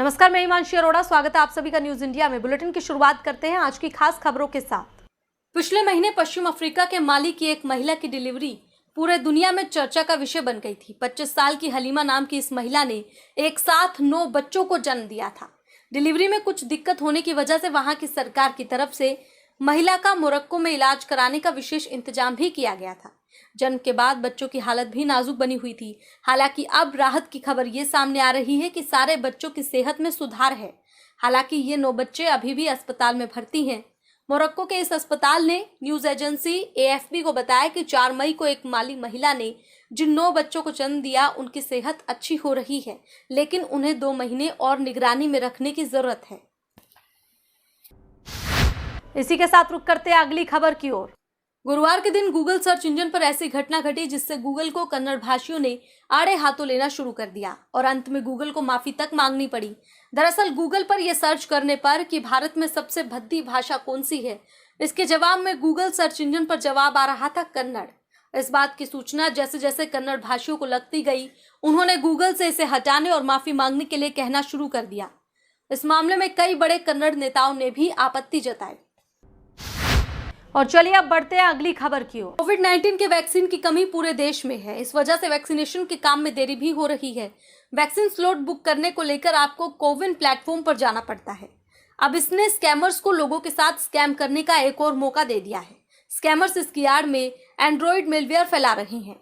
नमस्कार, मैं हिमांशी अरोड़ा। स्वागत है आप सभी का न्यूज इंडिया में। बुलेटिन की शुरुआत करते हैं आज की खास खबरों के साथ। पिछले महीने पश्चिम अफ्रीका के माली की एक महिला की डिलीवरी पूरे दुनिया में चर्चा का विषय बन गई थी। 25 साल की हलीमा नाम की इस महिला ने एक साथ 9 बच्चों को जन्म दिया था। डिलीवरी में कुछ दिक्कत होने की वजह से वहां की सरकार की तरफ से महिला का मोरक्को में इलाज कराने का विशेष इंतजाम भी किया गया था। जन्म के बाद बच्चों की हालत भी नाजुक बनी हुई थी। हालांकि अब राहत की खबर ये सामने आ रही है कि सारे बच्चों की सेहत में सुधार है। हालांकि ये 9 बच्चे अभी भी अस्पताल में भर्ती हैं। मोरक्को के इस अस्पताल ने न्यूज एजेंसी AFP को बताया कि 4 मई को एक माली महिला ने जिन 9 बच्चों को जन्म दिया उनकी सेहत अच्छी हो रही है, लेकिन उन्हें 2 महीने और निगरानी में रखने की जरूरत है। इसी के साथ रुक करते हैं अगली खबर की ओर। गुरुवार के दिन गूगल सर्च इंजन पर ऐसी घटना घटी जिससे गूगल को कन्नड़ भाषियों ने आड़े हाथों लेना शुरू कर दिया और अंत में गूगल को माफी तक मांगनी पड़ी। दरअसल गूगल पर यह सर्च करने पर कि भारत में सबसे भद्दी भाषा कौन सी है, इसके जवाब में गूगल सर्च इंजन पर जवाब आ रहा था कन्नड़। इस बात की सूचना जैसे जैसे कन्नड़ भाषियों को लगती गई, उन्होंने गूगल से इसे हटाने और माफी मांगने के लिए कहना शुरू कर दिया। इस मामले में कई बड़े कन्नड़ नेताओं ने भी आपत्ति जताई। और चलिए अब बढ़ते हैं अगली खबर की ओर। कोविड-19 के वैक्सीन की कमी पूरे देश में है। इस वजह से वैक्सीनेशन के काम में देरी भी हो रही है। वैक्सीन स्लॉट बुक करने को लेकर आपको कोविन प्लेटफॉर्म पर जाना पड़ता है। अब इसने स्कैमर्स को लोगों के साथ स्कैम करने का एक और मौका दे दिया है। स्कैमर्स इसकी आड़ में एंड्रॉइड मेलवेयर फैला रहे हैं।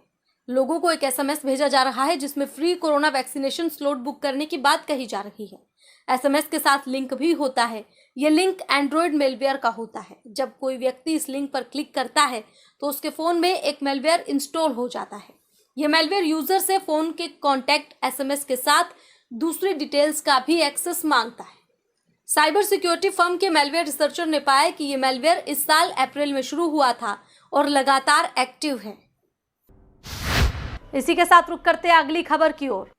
लोगों को एक SMS भेजा जा रहा है जिसमें free corona vaccination slot book करने की बात कही जा रही है। SMS के साथ लिंक भी होता है। यह लिंक एंड्रॉइड मेलवेयर का होता है। जब कोई व्यक्ति इस लिंक पर क्लिक करता है तो उसके फोन में एक मेलवेयर इंस्टॉल हो जाता है। यह मेलवेयर यूजर से फोन के कॉन्टैक्ट SMS के साथ दूसरी डिटेल्स का भी एक्सेस मांगता है। साइबर सिक्योरिटी फर्म के मेलवेयर रिसर्चर ने पाया कि यह मेलवेयर इस साल अप्रैल में शुरू हुआ था और लगातार एक्टिव है। इसी के साथ रुक करते हैं अगली खबर की ओर।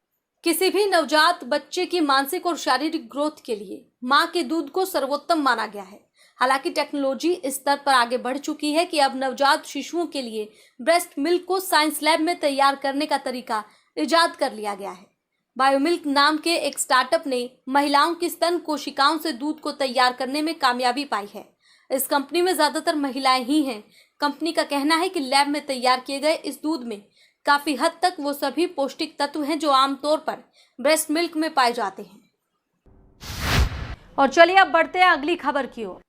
किसी भी नवजात बच्चे की मानसिक और शारीरिक ग्रोथ के लिए मां के दूध को सर्वोत्तम माना गया है। हालांकि टेक्नोलॉजी इस स्तर पर आगे बढ़ चुकी है कि अब नवजात शिशुओं के लिए ब्रेस्ट मिल्क को साइंस लैब में तैयार करने का तरीका इजाद कर लिया गया है। बायोमिल्क नाम के एक स्टार्टअप ने महिलाओं की स्तन कोशिकाओं से दूध को तैयार करने में कामयाबी पाई है। इस कंपनी में ज्यादातर महिलाएं ही हैं। कंपनी का कहना है कि लैब में तैयार किए गए इस दूध में काफी हद तक वो सभी पौष्टिक तत्व हैं जो आमतौर पर ब्रेस्ट मिल्क में पाए जाते हैं। और चलिए अब बढ़ते हैं अगली खबर की ओर।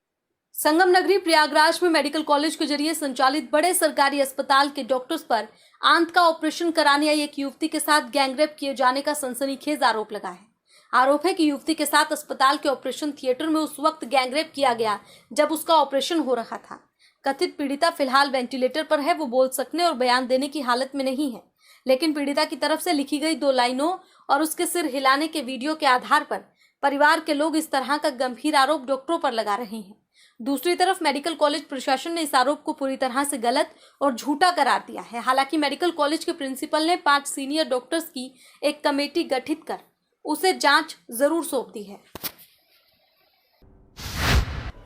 संगम नगरी प्रयागराज में मेडिकल कॉलेज के जरिए संचालित बड़े सरकारी अस्पताल के डॉक्टर्स पर आंत का ऑपरेशन कराने आई एक युवती के साथ गैंगरेप किए जाने का सनसनीखेज आरोप लगा है। आरोप है कि युवती के साथ अस्पताल के ऑपरेशन थिएटर में उस वक्त गैंगरेप किया गया जब उसका ऑपरेशन हो रहा था। कथित पीड़िता फिलहाल वेंटिलेटर पर है। वो बोल सकने और बयान देने की हालत में नहीं है, लेकिन पीड़िता की तरफ से लिखी गई 2 लाइनों और उसके सिर हिलाने के वीडियो के आधार पर परिवार के लोग इस तरह का गंभीर आरोप डॉक्टरों पर लगा रहे हैं। दूसरी तरफ मेडिकल कॉलेज प्रशासन ने इस आरोप को पूरी तरह से गलत और झूठा करार दिया है। हालांकि मेडिकल कॉलेज के प्रिंसिपल ने 5 सीनियर डॉक्टर्स की एक कमेटी गठित कर उसे जांच जरूर सौंप दी है।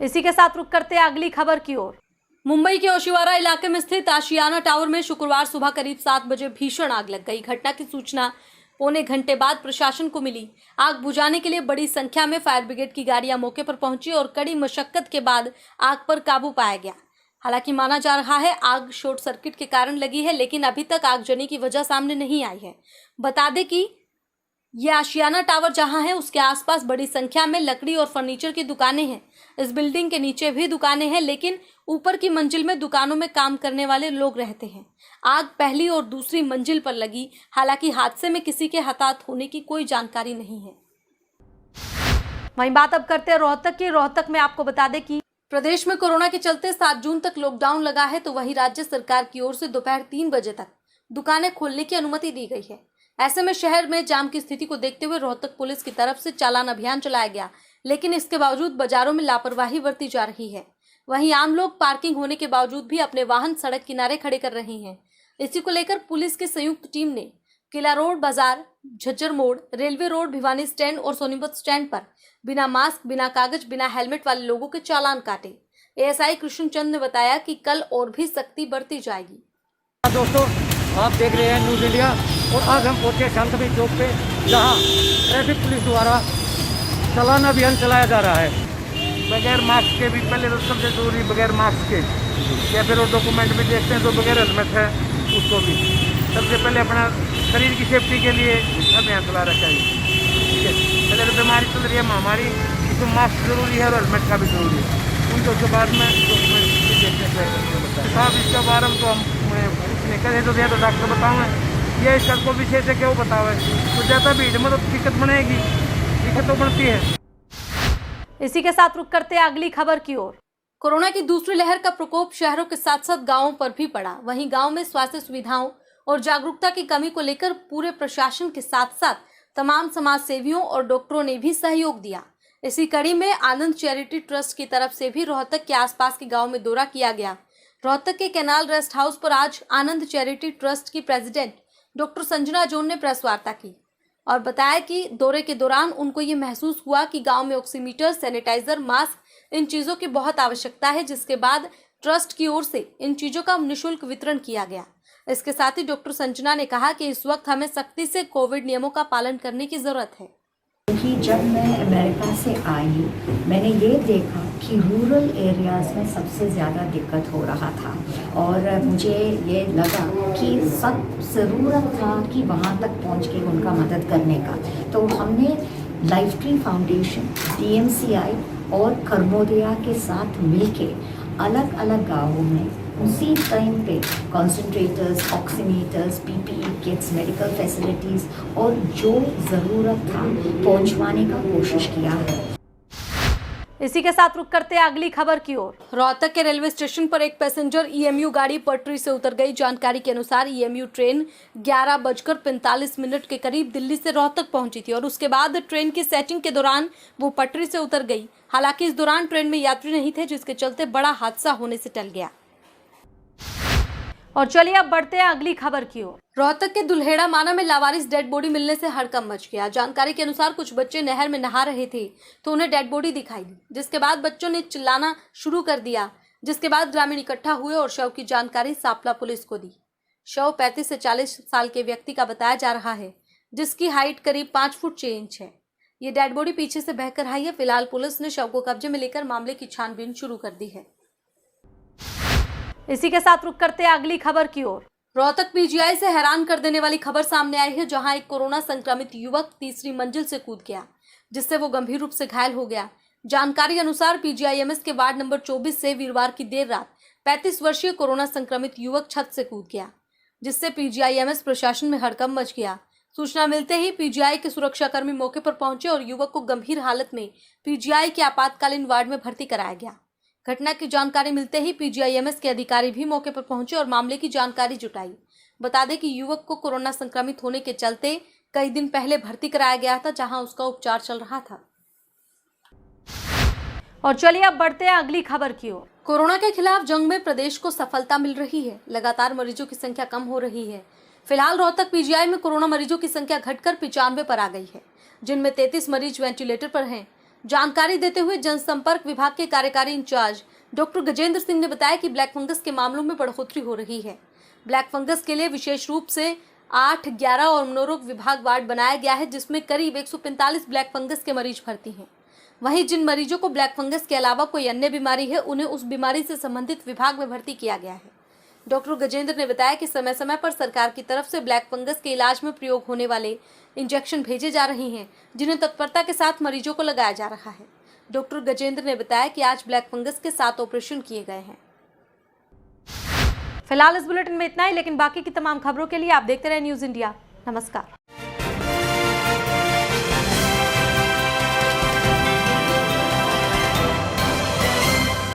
इसी के साथ रुक करते हैं अगली खबर की ओर। मुंबई के ओशिवारा इलाके में स्थित आशियाना टावर में शुक्रवार सुबह करीब 7 बजे भीषण आग लग गई। घटना की सूचना पौने घंटे बाद प्रशासन को मिली। आग बुझाने के लिए बड़ी संख्या में फायर ब्रिगेड की गाड़ियां मौके पर पहुंची और कड़ी मशक्कत के बाद आग पर काबू पाया गया। हालांकि माना जा रहा है आग शॉर्ट सर्किट के कारण लगी है, लेकिन अभी तक आगजनी की वजह सामने नहीं आई है। बता दें कि यह आशियाना टावर जहां है उसके आसपास बड़ी संख्या में लकड़ी और फर्नीचर की दुकानें हैं। इस बिल्डिंग के नीचे भी दुकानें हैं, लेकिन ऊपर की मंजिल में दुकानों में काम करने वाले लोग रहते हैं। आग पहली और दूसरी मंजिल पर लगी। हालांकि हादसे में किसी के हताहत होने की कोई जानकारी नहीं है। वहीं बात अब करते हैं रोहतक की। रोहतक में आपको बता दें कि प्रदेश में कोरोना के चलते 7 जून तक लॉकडाउन लगा है, तो वहीं राज्य सरकार की ओर से दोपहर 3 बजे तक दुकानें खोलने की अनुमति दी गई है। ऐसे में शहर में जाम की स्थिति को देखते हुए रोहतक पुलिस की तरफ से चालान अभियान चलाया गया, लेकिन इसके बावजूद बाजारों में लापरवाही बरती जा रही है। वहीं आम लोग पार्किंग होने के बावजूद भी अपने वाहन सड़क किनारे खड़े कर रहे हैं। इसी को लेकर पुलिस की संयुक्त टीम ने किला रोड बाजार, झज्जर मोड़, रेलवे रोड, भिवानी स्टैंड और सोनीपत स्टैंड पर बिना मास्क, बिना कागज, बिना हेलमेट वाले लोगों के चालान काटे। ASI कृष्ण चंद ने बताया कि कल और भी सख्ती बरती जाएगी। दोस्तों, आप देख रहे हैं न्यूज इंडिया और आज हम पहुंचे शांतवी चौक पे, जहां ट्रैफिक पुलिस द्वारा चालान अभियान चलाया जा रहा है। बगैर मास्क के भी पहले तो सबसे जरूरी बगैर मास्क के, या फिर वो डॉक्यूमेंट भी देखते हैं तो बगैर हेलमेट है उसको भी सबसे पहले अपना शरीर की सेफ्टी के लिए अभियान चला रखा है। ठीक है, पहले तो बीमारी चल रही है महामारी, इसमें मास्क जरूरी है और हेलमेट का भी जरूरी है। उनको उसके बाद में डॉक्यूमेंट भी देखने चाहिए। साहब इसका बारे में तो हम कुछ नहीं करें तो दिया तो डॉक्टर बताओ ये इसका को विषय से क्यों बताओ, तो ज़्यादा भीड़ में तो दिक्कत बनेगी, दिक्कत तो बनती है। इसी के साथ रुक करते हैं अगली खबर की ओर। कोरोना की दूसरी लहर का प्रकोप शहरों के साथ साथ गांवों पर भी पड़ा। वहीं गांव में स्वास्थ्य सुविधाओं और जागरूकता की कमी को लेकर पूरे प्रशासन के साथ साथ तमाम समाज सेवियों और डॉक्टरों ने भी सहयोग दिया। इसी कड़ी में आनंद चैरिटी ट्रस्ट की तरफ से भी रोहतक के आसपास के गाँव में दौरा किया गया। रोहतक के कैनाल रेस्ट हाउस पर आज आनंद चैरिटी ट्रस्ट की प्रेसिडेंट डॉक्टर संजना जोन ने प्रेस वार्ता की और बताया कि दौरे के दौरान उनको ये महसूस हुआ कि गांव में ऑक्सीमीटर, सैनिटाइजर, मास्क, इन चीज़ों की बहुत आवश्यकता है, जिसके बाद ट्रस्ट की ओर से इन चीज़ों का निःशुल्क वितरण किया गया। इसके साथ ही डॉक्टर संजना ने कहा कि इस वक्त हमें सख्ती से कोविड नियमों का पालन करने की जरूरत है। कि जब मैं अमेरिका से आई मैंने ये देखा कि रूरल एरियाज़ में सबसे ज़्यादा दिक्कत हो रहा था और मुझे ये लगा कि सब ज़रूरत था कि वहाँ तक पहुँच के उनका मदद करने का। तो हमने लाइफ ट्री फाउंडेशन, DMCI और कर्मोदया के साथ मिलके अलग अलग गाँवों में उसी टाइम पे concentrators, oximeters, PPE kits, medical facilities और जो ज़रूरत था पहुंचवाने का कोशिश किया है। इसी के साथ रुक करते हैं अगली खबर की ओर। रोहतक के रेलवे स्टेशन पर एक पैसेंजर EMU गाड़ी पटरी से उतर गई। जानकारी के अनुसार EMU ट्रेन 11:45 के करीब दिल्ली से रोहतक पहुंची थी और उसके बाद ट्रेन की सेटिंग के दौरान वो पटरी से उतर गई। हालांकि इस दौरान ट्रेन में यात्री नहीं थे, जिसके चलते बड़ा हादसा होने से टल गया। और चलिए अब बढ़ते हैं अगली खबर की ओर। रोहतक के दुल्हेड़ा माना में लावारिस डेड बॉडी मिलने से हड़कंप मच गया। जानकारी के अनुसार कुछ बच्चे नहर में नहा रहे थे तो उन्हें डेड बॉडी दिखाई दी, जिसके बाद बच्चों ने चिल्लाना शुरू कर दिया, जिसके बाद ग्रामीण इकट्ठा हुए और शव की जानकारी सापला पुलिस को दी। शव 35 से 40 साल के व्यक्ति का बताया जा रहा है, जिसकी हाइट करीब 5 फुट 6 इंच है। ये डेड बॉडी पीछे से बहकर आई है। फिलहाल पुलिस ने शव को कब्जे में लेकर मामले की छानबीन शुरू कर दी है। इसी के साथ रुक करते हैं अगली खबर की ओर। रोहतक PGI से हैरान कर देने वाली खबर सामने आई है, जहां एक कोरोना संक्रमित युवक तीसरी मंजिल से कूद गया, जिससे वो गंभीर रूप से घायल हो गया। जानकारी अनुसार PGIMS के वार्ड नंबर 24 से वीरवार की देर रात 35 वर्षीय कोरोना संक्रमित युवक छत से कूद गया, जिससे PGIMS प्रशासन में हड़कंप मच गया। सूचना मिलते ही PGI के सुरक्षाकर्मी मौके पर पहुंचे और युवक को गंभीर हालत में PGI के आपातकालीन वार्ड में भर्ती कराया गया। घटना की जानकारी मिलते ही PGIMS के अधिकारी भी मौके पर पहुंचे और मामले की जानकारी जुटाई। बता दें कि युवक को कोरोना संक्रमित होने के चलते कई दिन पहले भर्ती कराया गया था, जहां उसका उपचार चल रहा था। और चलिए अब बढ़ते हैं अगली खबर की ओर। कोरोना के खिलाफ जंग में प्रदेश को सफलता मिल रही है। लगातार मरीजों की संख्या कम हो रही है। फिलहाल रोहतक PGI में कोरोना मरीजों की संख्या घटकर 95 पर आ गई है, जिनमें 33 मरीज वेंटिलेटर पर हैं। जानकारी देते हुए जनसंपर्क विभाग के कार्यकारी इंचार्ज डॉक्टर गजेंद्र सिंह ने बताया कि ब्लैक फंगस के मामलों में बढ़ोतरी हो रही है। ब्लैक फंगस के लिए विशेष रूप से 8, 11 और मनोरोग विभाग वार्ड बनाया गया है, जिसमें करीब 145 ब्लैक फंगस के मरीज भर्ती हैं। वहीं जिन मरीजों को ब्लैक फंगस के अलावा कोई अन्य बीमारी है, उन्हें उस बीमारी से संबंधित विभाग में भर्ती किया गया है। डॉक्टर गजेंद्र ने बताया कि समय समय पर सरकार की तरफ से ब्लैक फंगस के इलाज में प्रयोग होने वाले इंजेक्शन भेजे जा रहे हैं, जिन्हें तत्परता के साथ मरीजों को लगाया जा रहा है। डॉक्टर गजेंद्र ने बताया कि आज ब्लैक फंगस के 7 ऑपरेशन किए गए हैं। फिलहाल इस बुलेटिन में इतना ही, लेकिन बाकी की तमाम खबरों के लिए आप देखते रहे न्यूज़ इंडिया। नमस्कार।